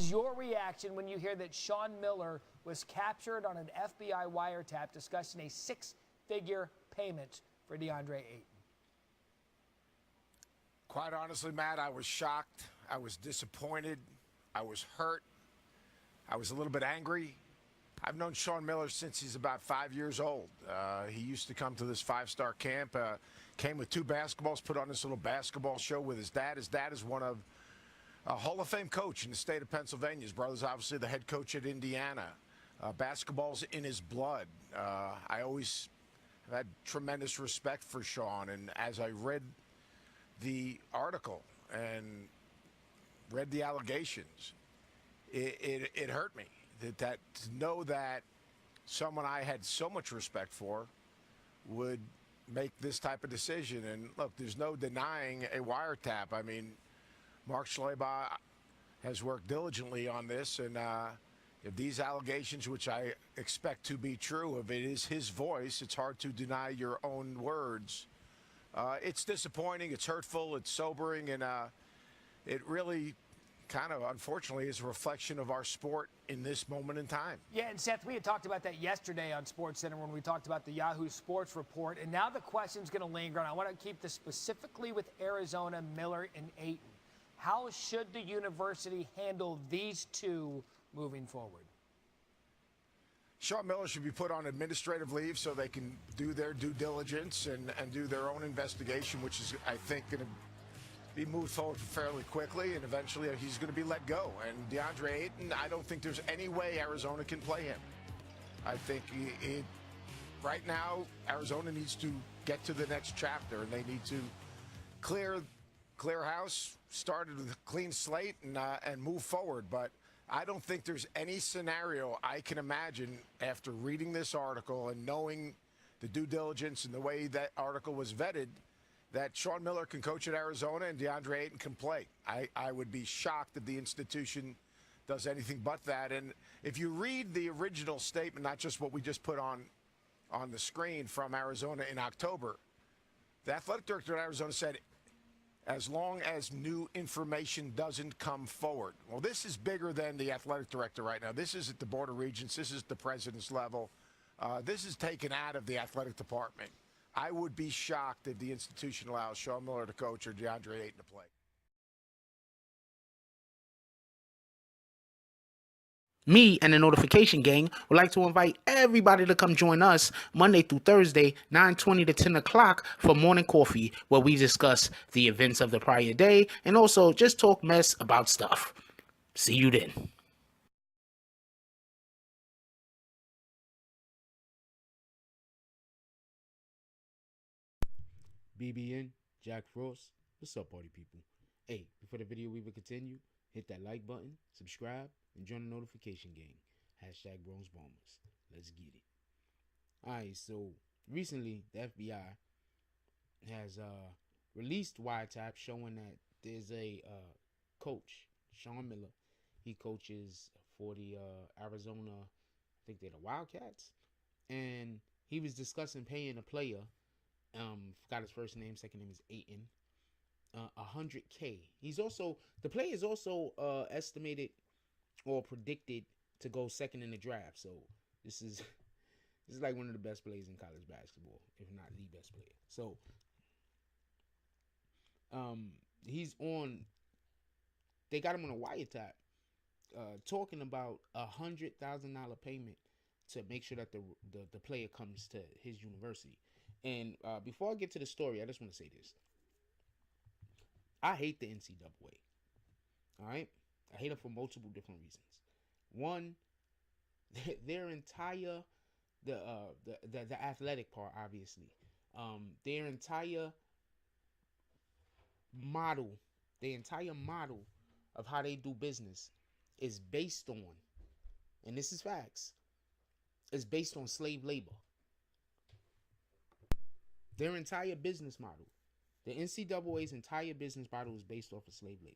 is your reaction when you hear that Sean Miller was captured on an FBI wiretap discussing a six-figure payment for Deandre Ayton? Quite honestly, Matt, I was shocked. I was disappointed. I was hurt. I was a little bit angry. I've known Sean Miller since he's about 5 years old. He used to come to this five-star camp, came with two basketballs, put on this little basketball show with his dad. His dad is one of a Hall of Fame coach in the state of Pennsylvania. His brother's obviously the head coach at Indiana. Basketball's in his blood. I always had tremendous respect for Sean, and as I read the article and read the allegations, it hurt me that to know that someone I had so much respect for would make this type of decision. And look, there's no denying a wiretap. I mean, Mark Schlabach has worked diligently on this, and if these allegations, which I expect to be true, if it is his voice, it's hard to deny your own words. It's disappointing, it's hurtful, it's sobering, and it really kind of, unfortunately, is a reflection of our sport in this moment in time. Yeah, and Seth, we had talked about that yesterday on SportsCenter when we talked about the Yahoo Sports report, and now the question's going to linger, and I want to keep this specifically with Arizona, Miller, and Ayton. How should the university handle these two moving forward? Sean Miller should be put on administrative leave so they can do their due diligence and do their own investigation, which is, I think, going to be moved forward fairly quickly, and eventually he's going to be let go. And Deandre Ayton, I don't think there's any way Arizona can play him. I think right now Arizona needs to get to the next chapter, and they need to clear house, start with a clean slate, and move forward. But I don't think there's any scenario I can imagine after reading this article and knowing the due diligence and the way that article was vetted that Sean Miller can coach at Arizona and Deandre Ayton can play. I would be shocked if the institution does anything but that. And if you read the original statement, not just what we just put on the screen from Arizona in October, the athletic director at Arizona said, as long as new information doesn't come forward. Well, this is bigger than the athletic director right now. This is at the Board of Regents. This is the president's level. This is taken out of the athletic department. I would be shocked if the institution allows Sean Miller to coach or Deandre Ayton to play. Me and the Notification Gang would like to invite everybody to come join us Monday through Thursday, 9:20 to 10 o'clock for morning coffee, where we discuss the events of the prior day and also just talk mess about stuff. See you then. BBN, Jack Frost, what's up, party people? Hey, before the video even continue, hit that like button, subscribe, and join the Notification Gang. Hashtag Bronx Bombers. Let's get it. Alright, so recently the FBI has released wiretaps showing that there's a coach, Sean Miller. He coaches for the Arizona, I think they're the Wildcats, and he was discussing paying a player. Forgot his first name, second name is Ayton. $100K. The player is also estimated or predicted to go second in the draft. So this is like one of the best players in college basketball, if not the best player. So they got him on a wiretap, talking about $100,000 payment to make sure that the player comes to his university. And before I get to the story, I just want to say this. I hate the NCAA. All right? I hate it for multiple different reasons. One, their entire the athletic part, obviously. Their entire model of how they do business is based on, and this is facts, is based on slave labor. Their entire business model, the NCAA's entire business model is based off of slave labor.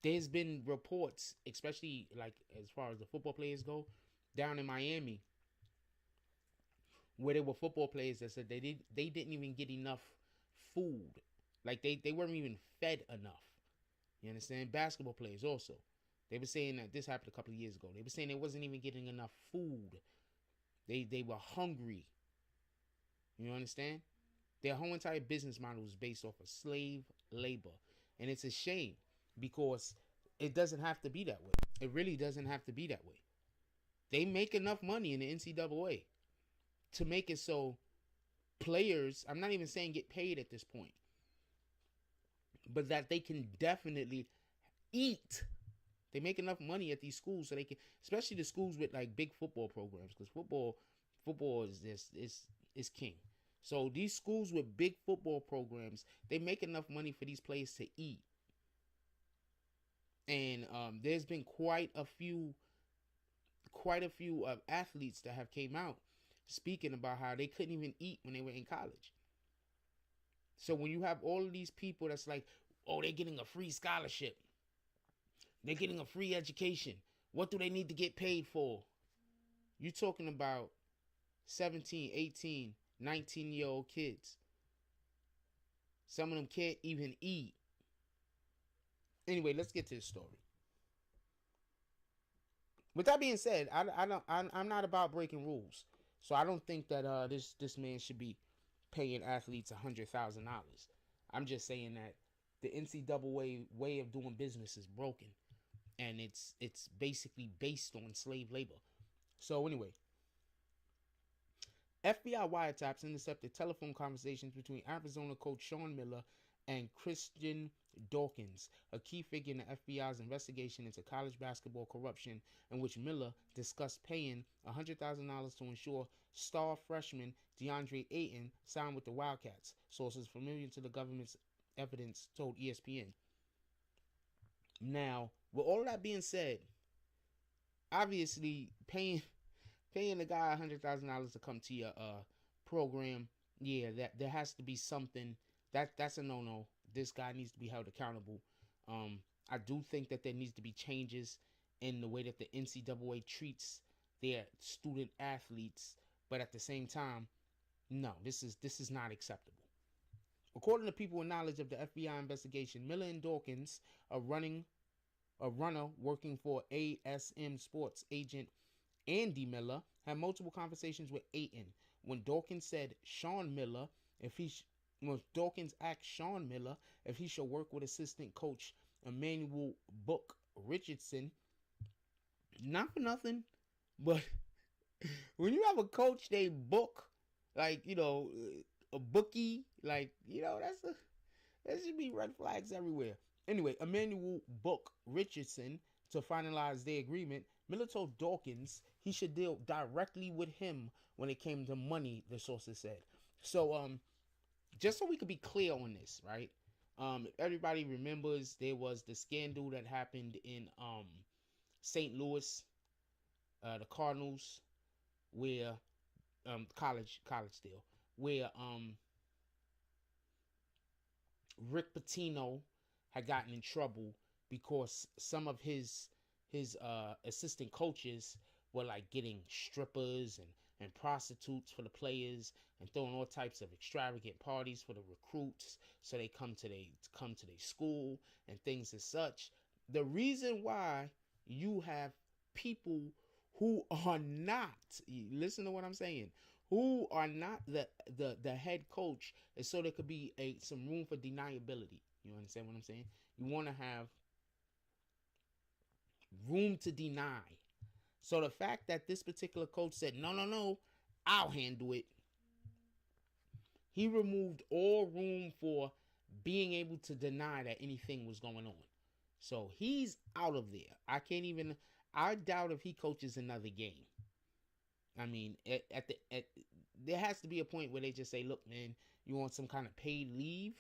There's been reports, especially like as far as the football players go, down in Miami, where there were football players that said they didn't even get enough food, like they weren't even fed enough You understand? Basketball players also. They were saying that this happened a couple of years ago. They were saying they wasn't even getting enough food. They were hungry. You understand? Their whole entire business model was based off of slave labor. And it's a shame because it doesn't have to be that way. It really doesn't have to be that way. They make enough money in the NCAA to make it so players, I'm not even saying get paid at this point, but that they can definitely eat. They make enough money at these schools so they can, especially the schools with like big football programs, because football is king. So these schools with big football programs, they make enough money for these players to eat. And there's been quite a few athletes that have came out speaking about how they couldn't even eat when they were in college. So when you have all of these people that's like, oh, they're getting a free scholarship, they're getting a free education, what do they need to get paid for? You're talking about 17, 18, 19-year-old kids. Some of them can't even eat. Anyway, let's get to the story. With that being said, I'm not about breaking rules, so I don't think that this man should be paying athletes $100,000. I'm just saying that the NCAA way of doing business is broken, and it's basically based on slave labor. So anyway, FBI wiretaps intercepted telephone conversations between Arizona coach Sean Miller and Christian Dawkins, a key figure in the FBI's investigation into college basketball corruption, in which Miller discussed paying $100,000 to ensure star freshman Deandre Ayton signed with the Wildcats, sources familiar to the government's evidence told ESPN. Now, with all that being said, obviously paying a guy $100,000 to come to your program, yeah, that there has to be something that's a no-no. This guy needs to be held accountable. I do think that there needs to be changes in the way that the NCAA treats their student athletes, but at the same time, no, this is not acceptable. According to people with knowledge of the FBI investigation, Miller and Dawkins, a runner working for ASM Sports agent Andy Miller, had multiple conversations with Ayton. When Dawkins said when Dawkins asked Sean Miller if he should work with assistant coach Emanuel Richardson, not for nothing, but when you have a coach named Book, like, you know, a bookie, like, you know, there should be red flags everywhere. Anyway, Emanuel Richardson, to finalize their agreement, Miller told Dawkins he should deal directly with him when it came to money, the sources said. So, just so we could be clear on this, right? Everybody remembers there was the scandal that happened in St. Louis, the Cardinals, where college still, where Rick Pitino had gotten in trouble because some of his assistant coaches were like getting strippers and prostitutes for the players and throwing all types of extravagant parties for the recruits so they come to their school and things as such. The reason why you have people who are not, listen to what I'm saying, who are not the head coach is so there could be some room for deniability. You understand what I'm saying? You want to have room to deny. So the fact that this particular coach said, no, I'll handle it. He removed all room for being able to deny that anything was going on. So he's out of there. I doubt if he coaches another game. I mean, there has to be a point where they just say, look, man, you want some kind of paid leave?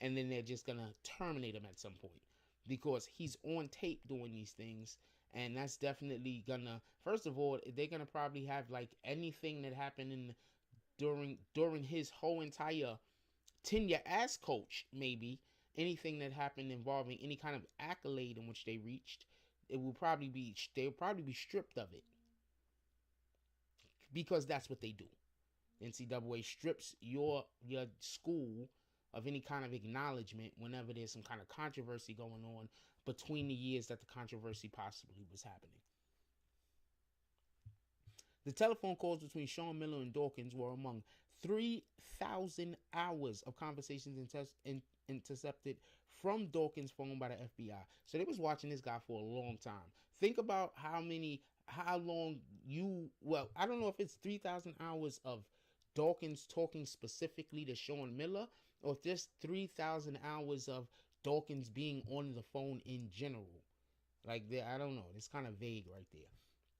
And then they're just going to terminate him at some point. Because he's on tape doing these things. And that's definitely gonna, first of all, they're gonna probably have like anything that happened during his whole entire tenure as coach, maybe anything that happened involving any kind of accolade in which they reached, they'll probably be stripped of it. Because that's what they do. NCAA strips your school of any kind of acknowledgement whenever there's some kind of controversy going on between the years that the controversy possibly was happening. The telephone calls between Sean Miller and Dawkins were among 3,000 hours of conversations intercepted from Dawkins' phone by the FBI. So they was watching this guy for a long time. Think about how long I don't know if it's 3,000 hours of Dawkins talking specifically to Sean Miller, or if just 3,000 hours of Dawkins being on the phone in general. Like, I don't know. It's kind of vague right there.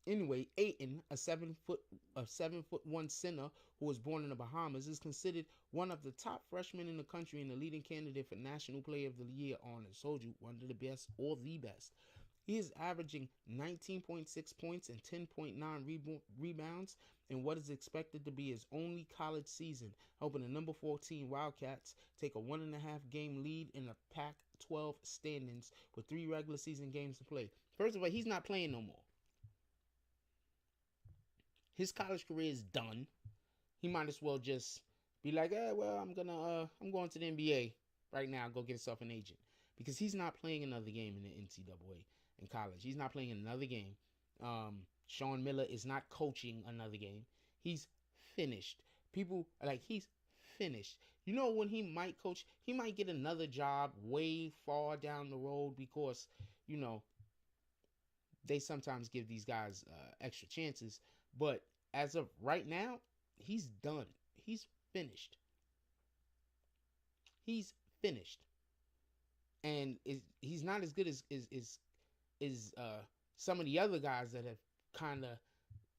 Anyway, Ayton, a 7'1" center who was born in the Bahamas, is considered one of the top freshmen in the country and the leading candidate for National Player of the Year honors. Told you, one of the best or the best. He is averaging 19.6 points and 10.9 rebounds in what is expected to be his only college season, helping the number 14 Wildcats take a 1.5 game lead in the Pac-12 standings with 3 regular season games to play. First of all, he's not playing no more. His college career is done. He might as well just be like, I'm going to the NBA right now. Go get yourself an agent, because he's not playing another game in the NCAA in college. He's not playing another game. Sean Miller is not coaching another game. He's finished. People are like, he's finished. You know, when he might coach, he might get another job way far down the road, because, you know, they sometimes give these guys extra chances. But as of right now, he's done. He's finished. He's finished. And he's not as good as some of the other guys that have kind of...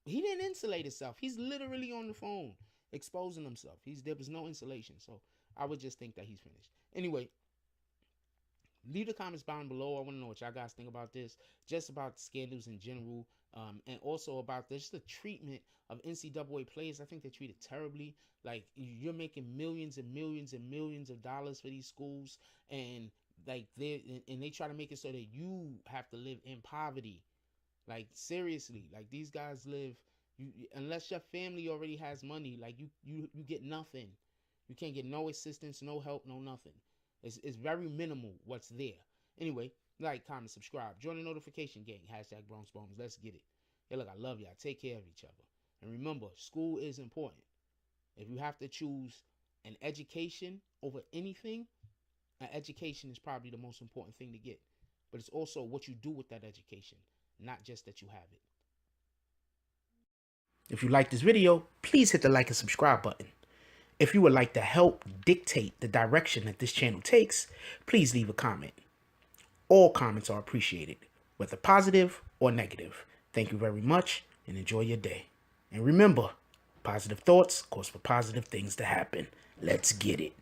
He didn't insulate himself. He's literally on the phone exposing himself. There was no insulation. So I would just think that he's finished. Anyway, leave the comments down below. I want to know what y'all guys think about this. Just about scandals in general. And also about this, the treatment of NCAA players. I think they're treated terribly. Like, you're making millions and millions and millions of dollars for these schools, and like they try to make it so that you have to live in poverty. Like, seriously, like, these guys live, unless your family already has money, like, you get nothing. You can't get no assistance, no help, no nothing. It's very minimal what's there. Anyway, like, comment, subscribe, join the notification gang, #BronxBombers. Let's get it. Hey, look, I love y'all. Take care of each other. And remember, school is important. If you have to choose an education over anything, an education is probably the most important thing to get. But it's also what you do with that education, not just that you have it. If you like this video, please hit the like and subscribe button. If you would like to help dictate the direction that this channel takes, please leave a comment. All comments are appreciated, whether positive or negative. Thank you very much, and enjoy your day. And remember, positive thoughts cause for positive things to happen. Let's get it.